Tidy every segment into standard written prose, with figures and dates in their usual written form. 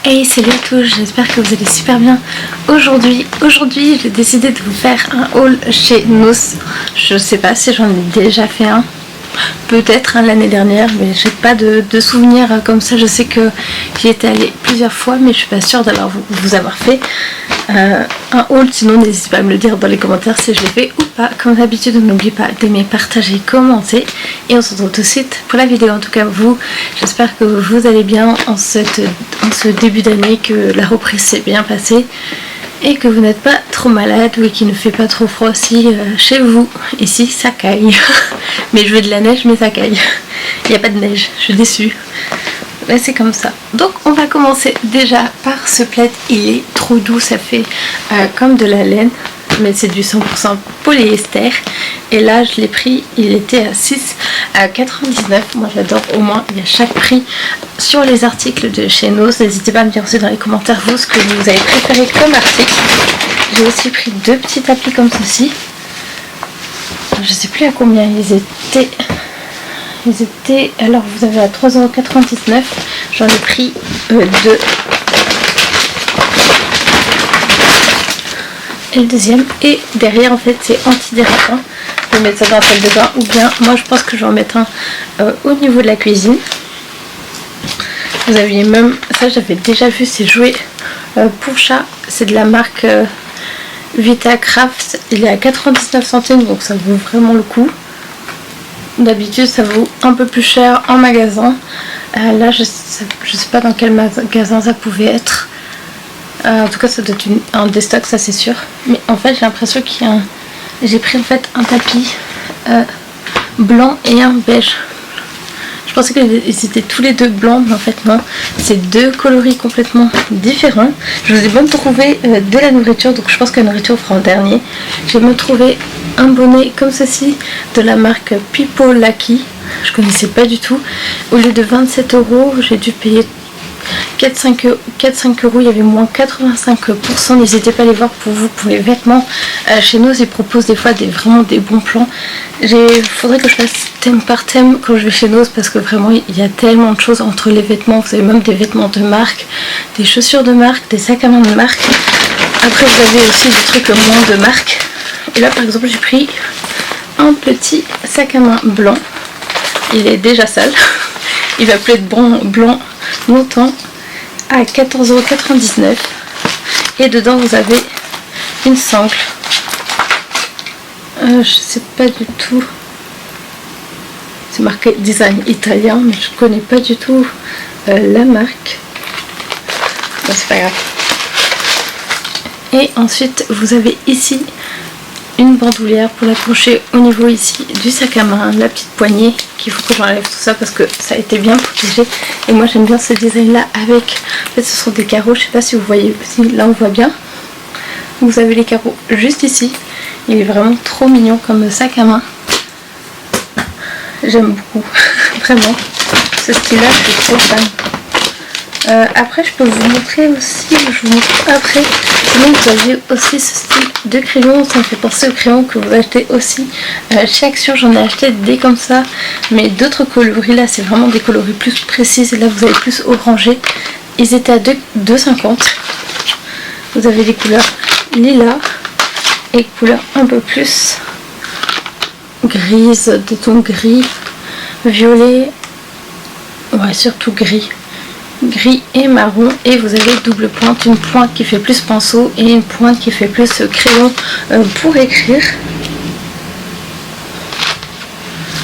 Hey, salut à tous, j'espère que vous allez super bien. Aujourd'hui, j'ai décidé de vous faire un haul chez Noos. Je sais pas si j'en ai déjà fait un, peut-être l'année dernière, mais j'ai pas de souvenirs comme ça. Je sais que j'y étais allée plusieurs fois, mais je suis pas sûre d'avoir vous avoir fait un haul. Sinon, n'hésitez pas à me le dire dans les commentaires si je l'ai fait ou pas. Comme d'habitude, n'oubliez pas d'aimer, partager, commenter. Et on se retrouve tout de suite pour la vidéo. En tout cas, j'espère que vous allez bien en ce début d'année, que la reprise s'est bien passée et que vous n'êtes pas trop malade ou qu'il ne fait pas trop froid aussi chez vous. Ici, ça caille. Mais je veux de la neige, mais ça caille. Il n'y a pas de neige, je suis déçue. Mais c'est comme ça. Donc on va commencer déjà par ce plaid. Il est trop doux, ça fait comme de la laine, mais c'est du 100% polyester. Et là je l'ai pris, il était à 6,99 €. Moi j'adore, au moins il y a chaque prix sur les articles de chez Noos. N'hésitez pas à me dire aussi dans les commentaires vous ce que vous avez préféré comme article. J'ai aussi pris deux petits tapis comme ceci. Je sais plus à combien ils étaient. Alors vous avez à 3,99 €. J'en ai pris deux. Et le deuxième, et derrière en fait c'est antidérapant. Je vais mettre ça dans la salle de bain, ou bien moi je pense que je vais en mettre un au niveau de la cuisine. Vous aviez même, ça j'avais déjà vu, ces jouets pour chat. C'est de la marque Vitacraft. Il est à 99 centimes, donc ça vaut vraiment le coup. D'habitude ça vaut un peu plus cher en magasin. Là je sais pas dans quel magasin ça pouvait être. En tout cas ça doit être un déstock, ça c'est sûr. Mais en fait j'ai l'impression qu'il y a j'ai pris en fait un tapis blanc et un beige. Je pensais qu'ils étaient tous les deux blancs, mais en fait non. C'est deux coloris complètement différents. Je vous ai même trouvé de la nourriture, donc je pense que la nourriture fera en dernier. J'ai même trouvé un bonnet comme ceci de la marque Pipo Lucky. Je connaissais pas du tout. Au lieu de 27 €, j'ai dû payer 4-5 €. Il y avait moins 85%. N'hésitez pas à les voir pour vous, pour les vêtements. Chez nous ils proposent des fois vraiment des bons plans. Il faudrait que je fasse thème par thème quand je vais chez nous, parce que vraiment il y a tellement de choses entre les vêtements. Vous avez même des vêtements de marque, des chaussures de marque, des sacs à main de marque. Après vous avez aussi des trucs moins de marque. Et là par exemple j'ai pris un petit sac à main blanc. Il est déjà sale. Il va plus être blanc longtemps, à 14,99 €. Et dedans vous avez une sangle. Je sais pas du tout. C'est marqué design italien, mais je connais pas du tout la marque. Bon, c'est pas grave. Et ensuite vous avez ici une bandoulière pour l'accrocher au niveau ici du sac à main, la petite poignée, qu'il faut que j'enlève tout ça parce que ça a été bien protégé. Et moi j'aime bien ce design là avec, en fait ce sont des carreaux, je sais pas si vous voyez, si là on voit bien. Vous avez les carreaux juste ici. Il est vraiment trop mignon comme sac à main. J'aime beaucoup, vraiment. Ce style là je suis trop fan. Après je peux vous montrer aussi, je vous montre après. Sinon vous avez aussi ce style de crayon, ça me fait penser aux crayons que vous achetez aussi chez Action. J'en ai acheté des comme ça, mais d'autres coloris. Là c'est vraiment des coloris plus précises, et là vous avez plus orangé. Ils étaient à 2,50 €. Vous avez des couleurs lilas et couleurs un peu plus grises, des tons gris, violet, ouais surtout gris et marron. Et vous avez double pointe, une pointe qui fait plus pinceau et une pointe qui fait plus crayon pour écrire.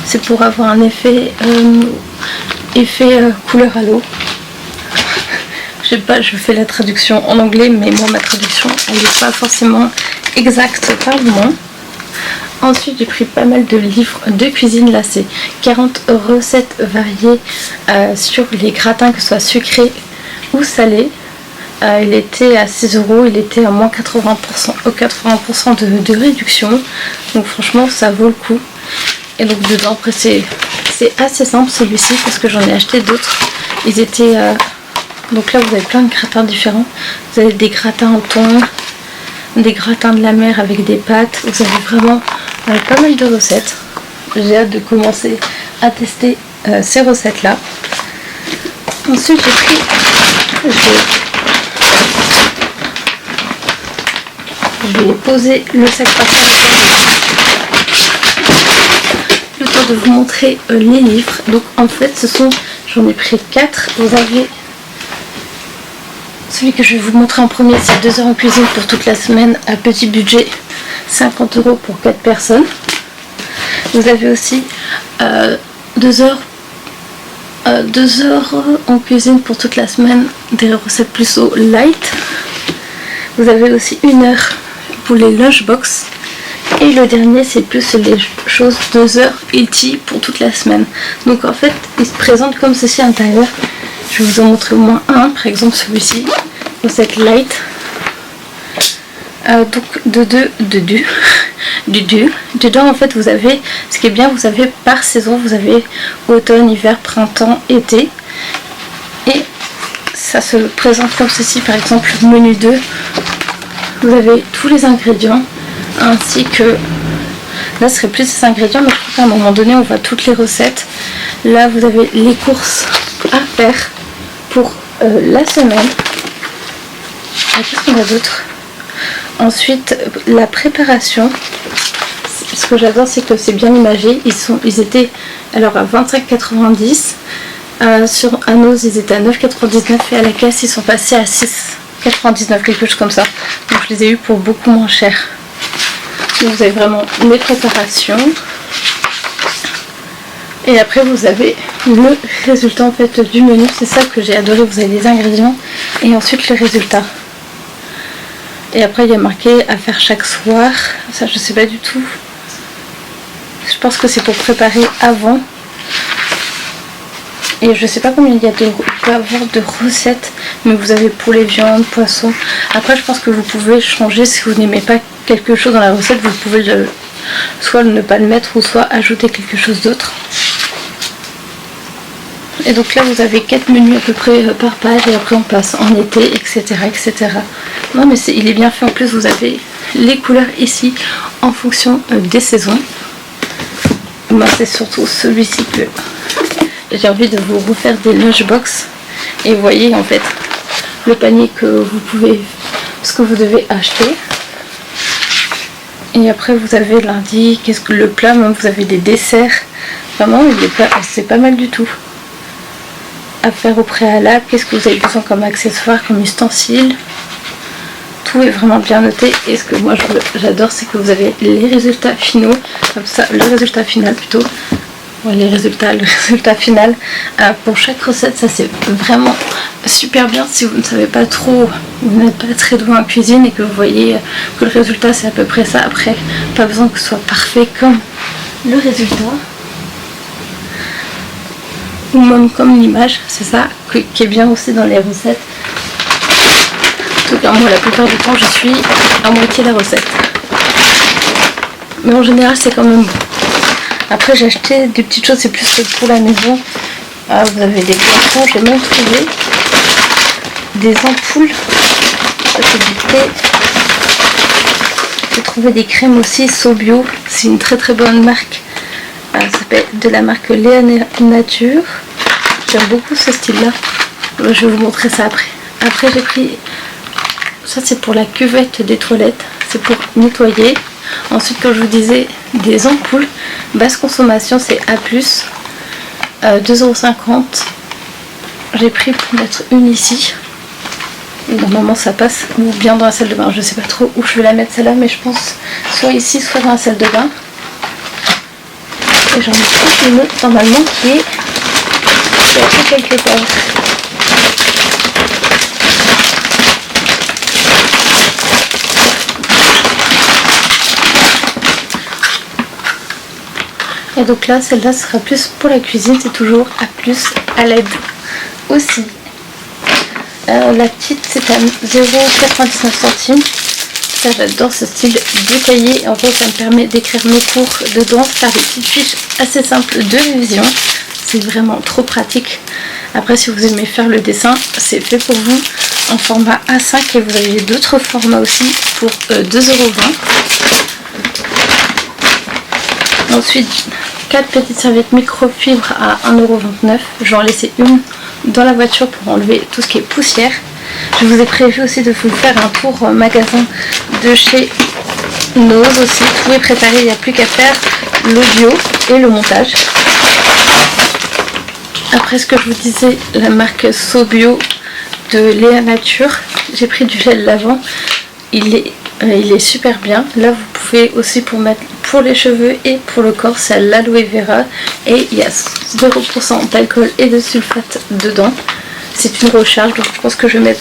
C'est pour avoir un effet couleur à l'eau. Je sais pas, je fais la traduction en anglais, mais moi ma traduction elle n'est pas forcément exacte par moment. Ensuite j'ai pris pas mal de livres de cuisine. Là c'est 40 recettes variées sur les gratins, que ce soit sucrés ou salés. Il était à 6 €, il était à moins 80% de réduction. Donc franchement ça vaut le coup. Et donc dedans après c'est assez simple celui-ci, parce que j'en ai acheté d'autres. Ils étaient donc là vous avez plein de gratins différents. Vous avez des gratins au thon, des gratins de la mer avec des pâtes. Vous avez vraiment pas mal de recettes. J'ai hâte de commencer à tester ces recettes là. Ensuite j'ai vais poser le sac par terre le temps de vous montrer les livres. Donc en fait j'en ai pris 4. Vous avez celui que je vais vous montrer en premier, c'est 2 heures en cuisine pour toute la semaine à petit budget, 50 € pour 4 personnes. Vous avez aussi 2 heures en cuisine pour toute la semaine, des recettes plus au light. Vous avez aussi 1 heure pour les lunchbox. Et le dernier, c'est plus les choses 2 heures eaty pour toute la semaine. Donc en fait, il se présente comme ceci à l'intérieur. Je vais vous en montrer au moins un, par exemple celui-ci, recette light. Donc dedans en fait vous avez, ce qui est bien, vous avez par saison, vous avez automne, hiver, printemps, été. Et ça se présente comme ceci, par exemple menu 2. Vous avez tous les ingrédients, ainsi que, là ce serait plus ces ingrédients, mais je crois qu'à un moment donné on voit toutes les recettes. Là vous avez les courses à faire pour la semaine. Qu'est-ce qu'on a d'autre? Ensuite, la préparation. Ce que j'adore, c'est que c'est bien imagé. Ils étaient alors à 25,90. Sur Anos, ils étaient à 9,99 et à la caisse, ils sont passés à 6,99, quelque chose comme ça. Donc je les ai eu pour beaucoup moins cher. Donc vous avez vraiment les préparations. Et après vous avez le résultat en fait du menu. C'est ça que j'ai adoré. Vous avez les ingrédients et ensuite le résultat. Et après il y a marqué à faire chaque soir. Ça je sais pas du tout. Je pense que c'est pour préparer avant. Et je sais pas combien il peut avoir de recettes. Mais vous avez poulet, viande, poisson. Après je pense que vous pouvez changer si vous n'aimez pas quelque chose dans la recette. Vous pouvez soit ne pas le mettre ou soit ajouter quelque chose d'autre. Et donc là vous avez 4 menus à peu près par page et après on passe en été, etc. etc. Non mais il est bien fait, en plus vous avez les couleurs ici en fonction des saisons. Moi c'est surtout celui-ci que j'ai envie de vous refaire des lunchbox. Et vous voyez en fait le panier que vous pouvez, ce que vous devez acheter. Et après vous avez lundi, qu'est-ce que le plat, même vous avez des desserts. Vraiment c'est pas mal du tout. À faire au préalable, qu'est-ce que vous avez besoin comme accessoires, comme ustensiles. Tout est vraiment bien noté. Et ce que moi j'adore, c'est que vous avez les résultats finaux, comme ça, le résultat final plutôt. Ouais, le résultat final pour chaque recette. Ça c'est vraiment super bien si vous ne savez pas trop, vous n'êtes pas très doué en cuisine et que vous voyez que le résultat c'est à peu près ça. Après, pas besoin que ce soit parfait comme le résultat. Ou même comme l'image, c'est ça qui est bien aussi dans les recettes. En tout cas moi la plupart du temps je suis à moitié la recette. Mais en général c'est quand même bon. Après j'ai acheté des petites choses, c'est plus pour la maison. Vous avez des boissons, j'ai même trouvé des ampoules. Ça c'est du thé. J'ai trouvé des crèmes aussi, Sobio. C'est une très très bonne marque. Ça s'appelle de la marque Léa Nature. J'aime beaucoup ce style là. Je vais vous montrer ça après. Après j'ai pris, ça c'est pour la cuvette des toilettes, c'est pour nettoyer. Ensuite comme je vous disais, des ampoules basse consommation, c'est A+, 2,50 €. J'ai pris pour mettre une ici. Normalement ça passe ou bien dans la salle de bain. Je sais pas trop où je vais la mettre celle-là, mais je pense soit ici soit dans la salle de bain. Et j'en ai pris une autre normalement qui est quelque part. Et donc là, celle-là sera plus pour la cuisine, c'est toujours A+, à l'aide aussi. La petite, c'est à 0,99 €. Ça, j'adore ce style détaillé. En fait, ça me permet d'écrire mes cours dedans, faire des petites fiches assez simples de révision. C'est vraiment trop pratique. Après, si vous aimez faire le dessin, c'est fait pour vous en format A5 et vous avez d'autres formats aussi pour 2,20 €. Ensuite, 4 petites serviettes microfibres à 1,29 €. Je vais en laisser une dans la voiture pour enlever tout ce qui est poussière. Je vous ai prévu aussi de vous faire un tour magasin de chez Nose aussi, tout est préparé, il n'y a plus qu'à faire l'audio et le montage. Après ce que je vous disais, la marque Sobio de Léa Nature, j'ai pris du gel lavant, il est super bien. Là vous pouvez aussi pour mettre pour les cheveux et pour le corps, c'est à l'aloe vera et il y a 0% d'alcool et de sulfate dedans. C'est une recharge, donc je pense que je vais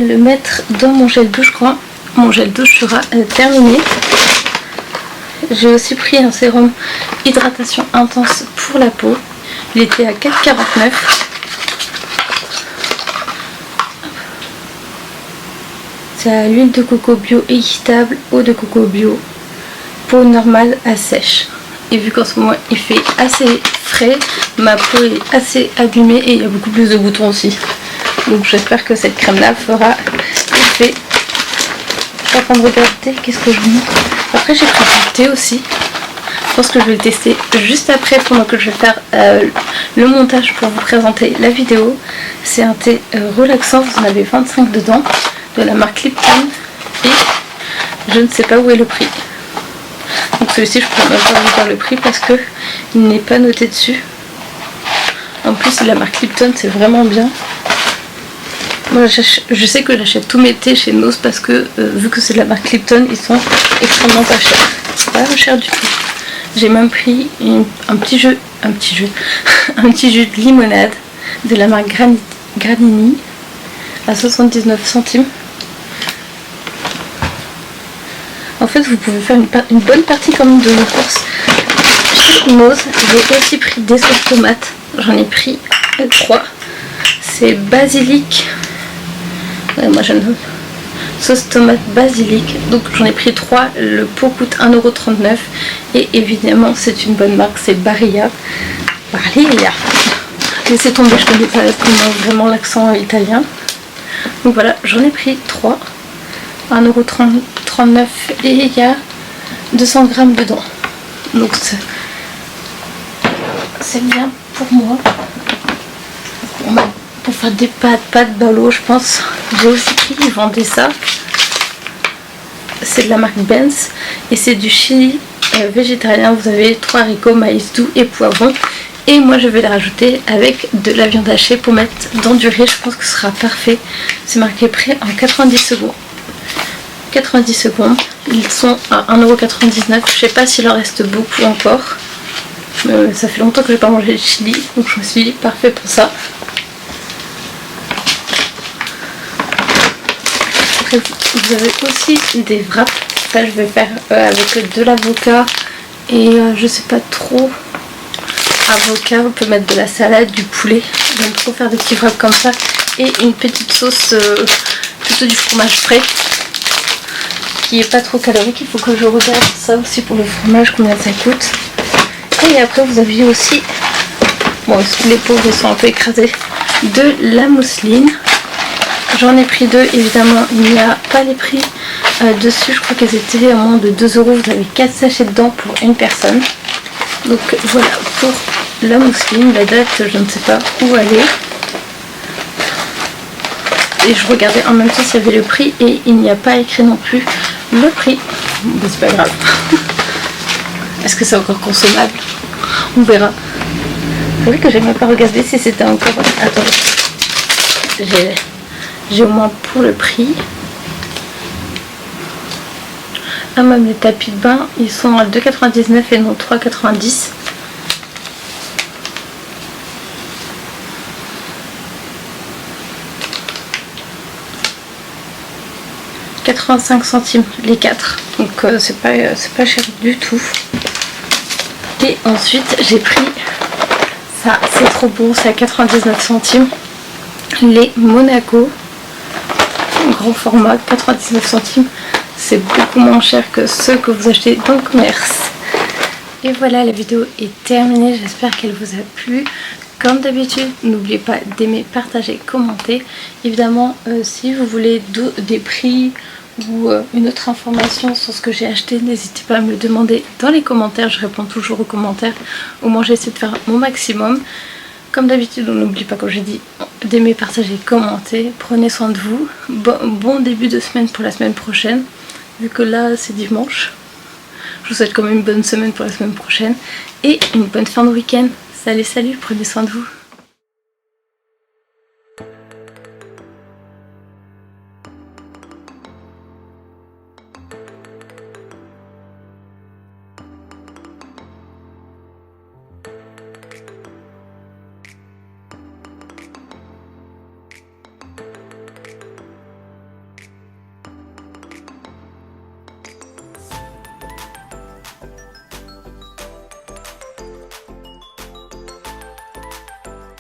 le mettre dans mon gel douche quand mon gel douche sera terminé. J'ai aussi pris un sérum hydratation intense pour la peau, il était à 4,49 €. C'est à l'huile de coco bio équitable, eau de coco bio, peau normale à sèche. Et vu qu'en ce moment il fait assez frais, ma peau est assez abîmée et il y a beaucoup plus de boutons aussi. Donc j'espère que cette crème là fera effet. Je suis en train de regarder qu'est-ce que je vous montre. Après j'ai pris du thé aussi. Je pense que je vais le tester juste après pendant que je vais faire le montage pour vous présenter la vidéo. C'est un thé relaxant, vous en avez 25 dedans, de la marque Lipton et je ne sais pas où est le prix. Donc celui-ci je pourrais même pas vous dire le prix parce que il n'est pas noté dessus. En plus la marque Lipton c'est vraiment bien. Moi je sais que j'achète tous mes thés chez Nose parce que vu que c'est de la marque Lipton ils sont extrêmement pas chers. Pas cher du tout. J'ai même pris un petit jus de limonade de la marque Granini à 79 centimes. En fait vous pouvez faire une bonne partie quand même de vos courses chez Nose. J'ai aussi pris des sauces tomates, j'en ai pris 3. C'est basilic, ouais, moi j'aime sauce tomate basilic, donc j'en ai pris 3, le pot coûte 1,39 € et évidemment c'est une bonne marque, c'est Barilla. Laissez tomber, je connais pas vraiment l'accent italien. Donc voilà, j'en ai pris 3, 1,39 € et il y a 200 grammes dedans. Donc c'est bien pour moi. Pour faire des pâtes ballot, je pense. J'ai aussi pris, ils vendaient ça. C'est de la marque Benz et c'est du chili végétarien. Vous avez 3 haricots, maïs doux et poivron. Et moi je vais le rajouter avec de la viande hachée pour mettre dans du riz. Je pense que ce sera parfait. C'est marqué prêt en 90 secondes. 90 secondes. Ils sont à 1,99 €. Je sais pas s'il en reste beaucoup encore. Ça fait longtemps que je n'ai pas mangé de chili. Donc je me suis dit parfait pour ça. Après, vous avez aussi des wraps. Ça je vais faire avec de l'avocat et je sais pas trop. Avocat, on peut mettre de la salade, du poulet. J'aime trop faire des petits wraps comme ça. Et une petite sauce, plutôt du fromage frais, qui est pas trop calorique. Il faut que je regarde ça aussi pour le fromage, combien ça coûte. Et après vous avez aussi, bon les pauvres ils sont un peu écrasés, de la mousseline. J'en ai pris 2, évidemment il n'y a pas les prix dessus, je crois qu'elles étaient à moins de 2 €. Vous avez 4 sachets dedans pour une personne. Donc voilà pour la mousseline, la date je ne sais pas où elle est. Et je regardais en même temps s'il y avait le prix et il n'y a pas écrit non plus le prix. Mais c'est pas grave. Est-ce que c'est encore consommable? On verra. C'est vrai que j'ai même pas regardé si c'était encore... Attendez. J'ai au moins pour le prix. Ah, même les tapis de bain, ils sont à 2,99 € et non 3,90 €. 85 centimes les 4. Donc c'est pas cher du tout. Et ensuite j'ai pris ça, c'est trop bon, c'est à 99 centimes. Les Monaco. Grand format, 99 centimes. C'est beaucoup moins cher que ceux que vous achetez dans le commerce. Et voilà, la vidéo est terminée. J'espère qu'elle vous a plu. Comme d'habitude, n'oubliez pas d'aimer, partager, commenter. Évidemment, si vous voulez des prix ou une autre information sur ce que j'ai acheté, n'hésitez pas à me le demander dans les commentaires. Je réponds toujours aux commentaires. Au moins, j'essaie de faire mon maximum. Comme d'habitude, on n'oublie pas, comme j'ai dit, d'aimer, partager, commenter. Prenez soin de vous. Bon début de semaine pour la semaine prochaine, vu que là c'est dimanche. Je vous souhaite quand même une bonne semaine pour la semaine prochaine et une bonne fin de week-end. Salut, prenez soin de vous.